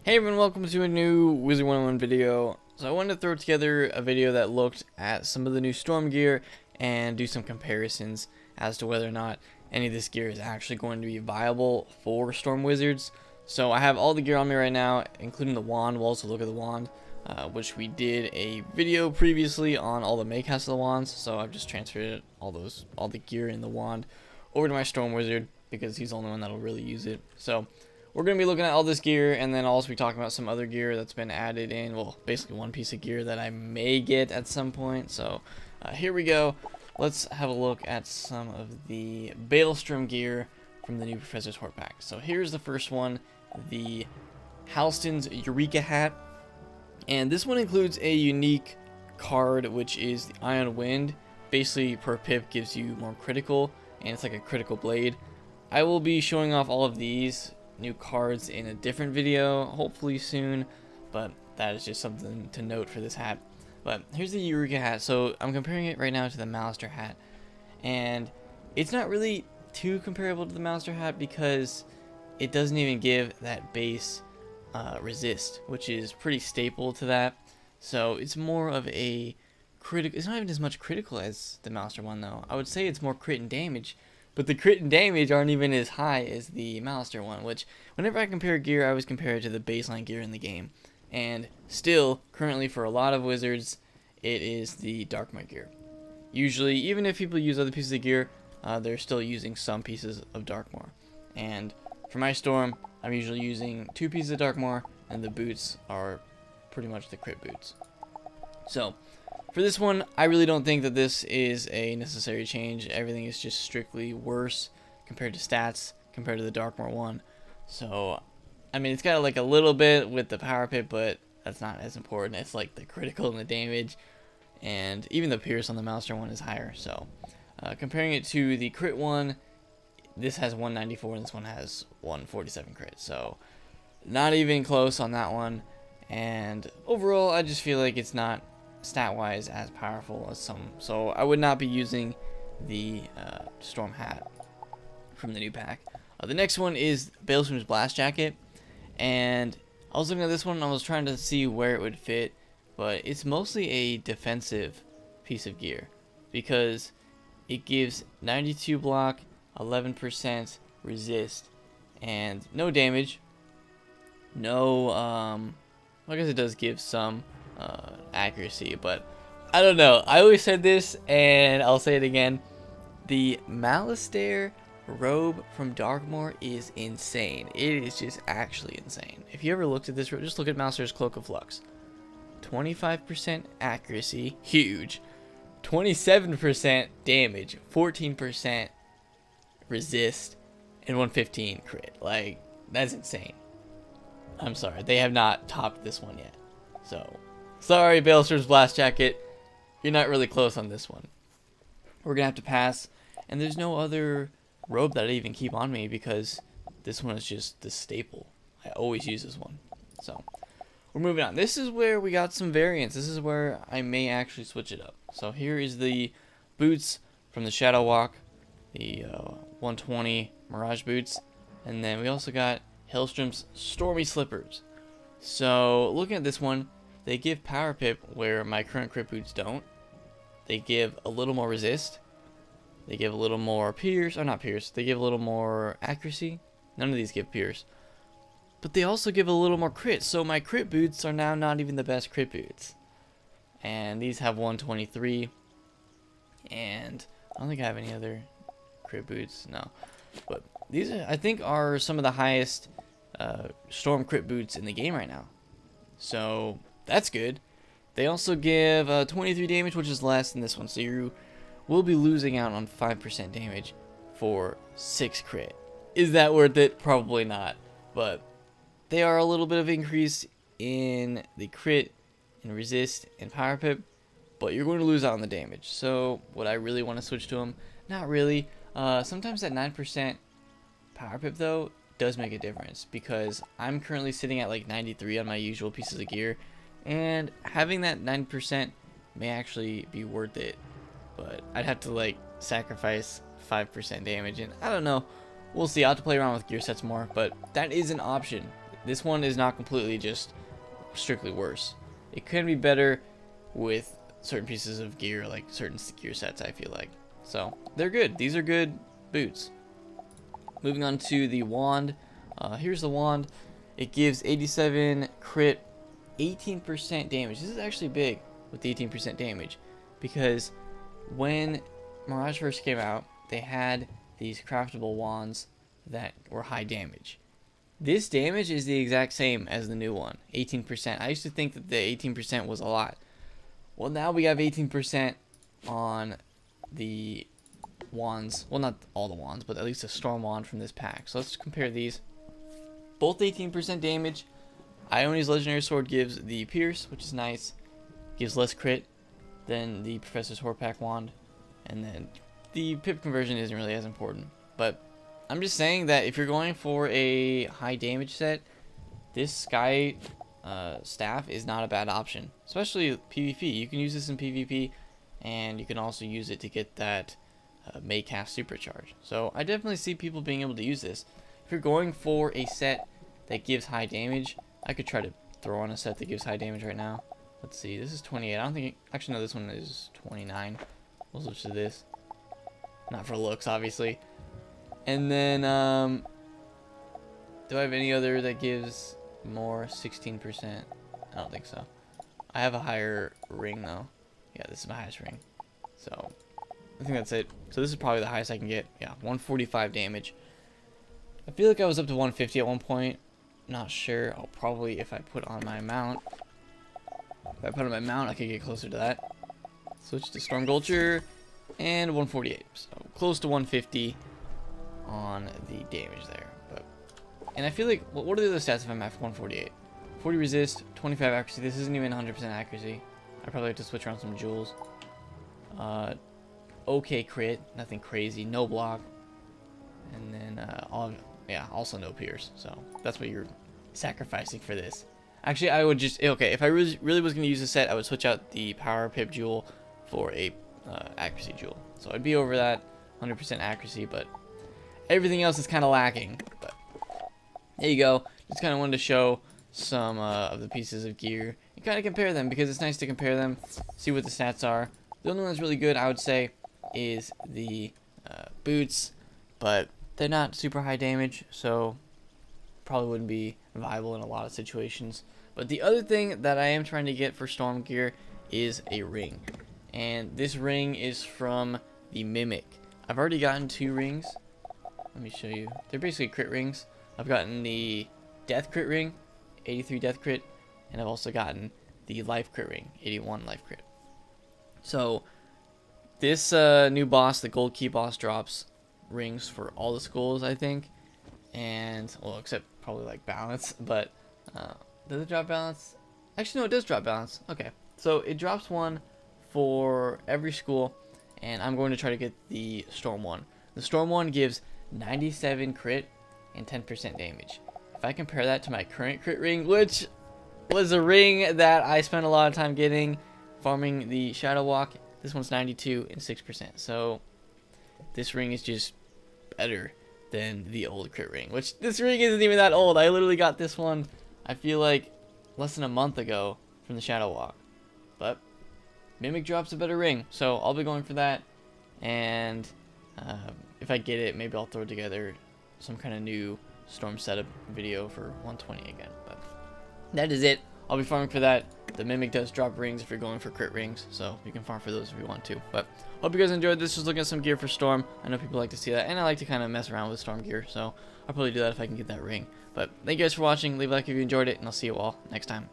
Hey everyone, welcome to a new Wizard101 video. So I wanted to throw together a video that looked at some of the new storm gear and do some comparisons as to whether or not any of this gear is actually going to be viable for storm wizards. So I have all the gear on me right now, including the wand. We'll also look at the wand, which we did a video previously on all the makecasts of the wands. So I've just transferred all the gear in the wand over to my storm wizard because he's the only one that'll really use it. So we're going to be looking at all this gear, and then I'll also be talking about some other gear that's been added in. Well, basically one piece of gear that I may get at some point. So here we go. Let's have a look at some of the Balestrom gear from the new Professor's Hoard pack. So here's the first one, the Halston's Eureka hat. And this one includes a unique card, which is the Ion Wind. Basically, per pip gives you more critical, and it's like a critical blade. I will be showing off all of these new cards in a different video, hopefully soon, but that is just something to note for this hat. But here's the Eureka hat. So I'm comparing it right now to the Malister hat, and it's not really too comparable to the Malister hat because it doesn't even give that base resist, which is pretty staple to that. So it's more of a critical. It's not even as much critical as the Malister one, though. I would say it's more crit and damage, but the crit and damage aren't even as high as the Malister one, which whenever I compare gear, I always compare it to the baseline gear in the game. And still, currently for a lot of wizards, it is the Darkmar gear. Usually, even if people use other pieces of gear, they're still using some pieces of Darkmar. And for my Storm, I'm usually using 2 pieces of Darkmar, and the boots are pretty much the crit boots. So for this one, I really don't think that this is a necessary change. Everything is just strictly worse compared to stats, compared to the Darkmar one. So, I mean, it's got like a little bit with the power pip, but that's not as important. It's like the critical and the damage, and even the pierce on the Malister one is higher. So, comparing it to the crit one, this has 194 and this one has 147 crit. So, not even close on that one. And overall, I just feel like it's not stat-wise as powerful as some, so I would not be using the Storm hat from the new pack. The next one is Balestrom's Blast Jacket, and I was looking at this one and I was trying to see where it would fit, but it's mostly a defensive piece of gear because it gives 92 block, 11% resist, and no damage. No, I guess it does give some accuracy, but I don't know. I always said this, and I'll say it again. The Malister robe from Darkmoor is insane. It is just actually insane. If you ever looked at this robe, just look at Malister's Cloak of Flux. 25% accuracy, huge. 27% damage, 14% resist, and 115 crit. Like, that's insane. I'm sorry, they have not topped this one yet. So, sorry, Balestrom's Blast Jacket, you're not really close on this one. We're gonna have to pass, and there's no other robe that I even keep on me because this one is just the staple. I always use this one. So, we're moving on. This is where we got some variants. This is where I may actually switch it up. So here is the boots from the Shadow Walk, the 120 Mirage boots, and then we also got Hellstrom's Stormy Slippers. So looking at this one, they give power pip where my current crit boots don't. They give a little more resist. They give a little more pierce, or not pierce. They give a little more accuracy. None of these give pierce. But they also give a little more crit. So my crit boots are now not even the best crit boots. And these have 123. And I don't think I have any other crit boots. No. But these, I think, are some of the highest Storm crit boots in the game right now. So that's good. They also give 23 damage, which is less than this one. So you will be losing out on 5% damage for 6 crit. Is that worth it? Probably not. But they are a little bit of increase in the crit and resist and power pip. But you're going to lose out on the damage. So would I really want to switch to them? Not really. Sometimes that 9% power pip though does make a difference because I'm currently sitting at like 93 on my usual pieces of gear, and having that 9% may actually be worth it, but I'd have to like sacrifice 5% damage, and I don't know. We'll see. I'll have to play around with gear sets more, but that is an option. this one is not completely just strictly worse. It can be better with certain pieces of gear, like certain gear sets, I feel like. So they're good. These are good boots. Moving on to the wand. Here's the wand. It gives 87 crit, 18% damage. This is actually big with the 18% damage, because when Mirage first came out, they had these craftable wands that were high damage. This damage is the exact same as the new one, 18%. I used to think that the 18% was a lot. Well, now we have 18% on the wands. Well, not all the wands, but at least a storm wand from this pack. So let's compare these. Both 18% damage. Ione's legendary sword gives the pierce, which is nice. Gives less crit than the Professor's Hoard pack wand. And then the pip conversion isn't really as important. But I'm just saying that if you're going for a high damage set, this sky staff is not a bad option, especially PvP. You can use this in PvP, and you can also use it to get that May cast supercharge. So I definitely see people being able to use this. If you're going for a set that gives high damage, I could try to throw on a set that gives high damage right now. Let's see, this is 28. I don't think, actually no, this one is 29. We'll switch to this. Not for looks, obviously. And then, do I have any other that gives more? 16%? I don't think so. I have a higher ring though. Yeah, this is my highest ring. So, I think that's it. So this is probably the highest I can get. Yeah, 145 damage. I feel like I was up to 150 at one point. Not sure. I'll probably, if I put on my mount. If I put on my mount, I could get closer to that. Switch to Storm Gulcher, and 148. So close to 150 on the damage there. But, and I feel like, what are the other stats if I'm at 148? 40 resist, 25 accuracy. This isn't even 100% accuracy. I probably have to switch around some jewels. Okay crit, nothing crazy. No block, and then also no pierce. So that's what you're sacrificing for this. Actually, I would just, okay, if I really was going to use this set, I would switch out the power pip jewel for a accuracy jewel. So I'd be over that 100% accuracy, but everything else is kind of lacking. But there you go. Just kind of wanted to show some of the pieces of gear and kind of compare them, because it's nice to compare them, see what the stats are. The only one that's really good, I would say, is the boots, but they're not super high damage, so probably wouldn't be viable in a lot of situations. But the other thing that I am trying to get for storm gear is a ring, and this ring is from the Mimic. I've already gotten 2 rings. Let me show you. They're basically crit rings. I've gotten the death crit ring, 83 death crit, and I've also gotten the life crit ring, 81 life crit. So this new boss, the gold key boss, drops rings for all the schools, I think, and well, except probably like balance. But does it drop balance? Actually, no, it does drop balance. Okay, so it drops one for every school, and I'm going to try to get the storm one. The storm one gives 97 crit and 10% damage. If I compare that to my current crit ring, which was a ring that I spent a lot of time getting farming the Shadow Walk, this one's 92 and 6%. So this ring is just better than the old crit ring, which this ring isn't even that old. I literally got this one, I feel like, less than a month ago from the Shadow Walk. But Mimic drops a better ring, so I'll be going for that. And if I get it, maybe I'll throw together some kind of new storm setup video for 120 again. But that is it. I'll be farming for that. The Mimic does drop rings if you're going for crit rings, so you can farm for those if you want to. But hope you guys enjoyed this. Just looking at some gear for Storm. I know people like to see that, and I like to kind of mess around with Storm gear, so I'll probably do that if I can get that ring. But thank you guys for watching. Leave a like if you enjoyed it, and I'll see you all next time.